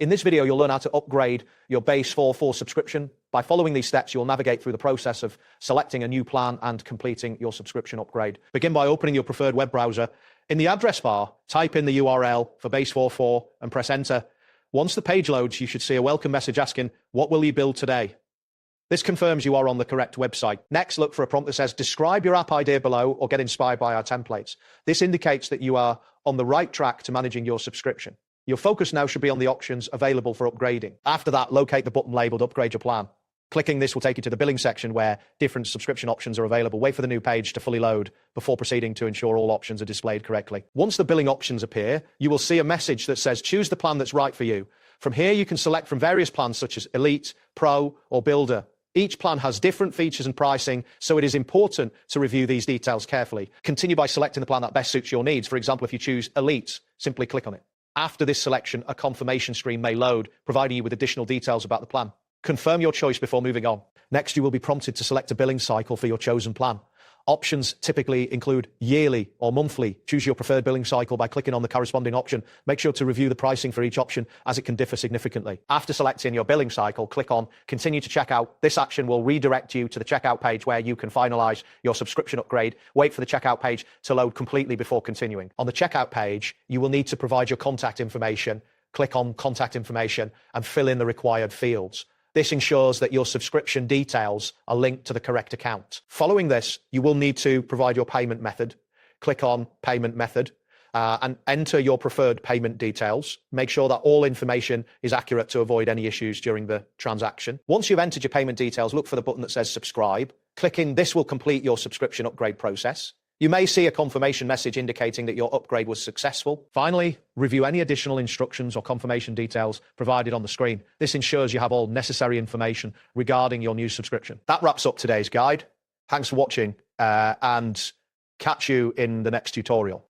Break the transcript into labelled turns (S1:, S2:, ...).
S1: In this video, you'll learn how to upgrade your Base44 subscription. By following these steps, you'll navigate through the process of selecting a new plan and completing your subscription upgrade. Begin by opening your preferred web browser. In the address bar, type in the URL for Base44 and press enter. Once the page loads, you should see a welcome message asking, "What will you build today?" This confirms you are on the correct website. Next, look for a prompt that says, "Describe your app idea below or get inspired by our templates." This indicates that you are on the right track to managing your subscription. Your focus now should be on the options available for upgrading. After that, locate the button labeled Upgrade Your Plan. Clicking this will take you to the billing section where different subscription options are available. Wait for the new page to fully load before proceeding to ensure all options are displayed correctly. Once the billing options appear, you will see a message that says, "Choose the plan that's right for you." From here, you can select from various plans such as Elite, Pro, or Builder. Each plan has different features and pricing, so it is important to review these details carefully. Continue by selecting the plan that best suits your needs. For example, if you choose Elite, simply click on it. After this selection, a confirmation screen may load, providing you with additional details about the plan. Confirm your choice before moving on. Next, you will be prompted to select a billing cycle for your chosen plan. Options typically include yearly or monthly. Choose your preferred billing cycle by clicking on the corresponding option. Make sure to review the pricing for each option as it can differ significantly. After selecting your billing cycle, click on Continue to Checkout. This action will redirect you to the checkout page where you can finalize your subscription upgrade. Wait for the checkout page to load completely before continuing. On the checkout page, you will need to provide your contact information. Click on Contact Information and fill in the required fields. This ensures that your subscription details are linked to the correct account. Following this, you will need to provide your payment method. Click on Payment Method and enter your preferred payment details. Make sure that all information is accurate to avoid any issues during the transaction. Once you've entered your payment details, look for the button that says Subscribe. Clicking this will complete your subscription upgrade process. You may see a confirmation message indicating that your upgrade was successful. Finally, review any additional instructions or confirmation details provided on the screen. This ensures you have all necessary information regarding your new subscription. That wraps up today's guide. Thanks for watching and catch you in the next tutorial.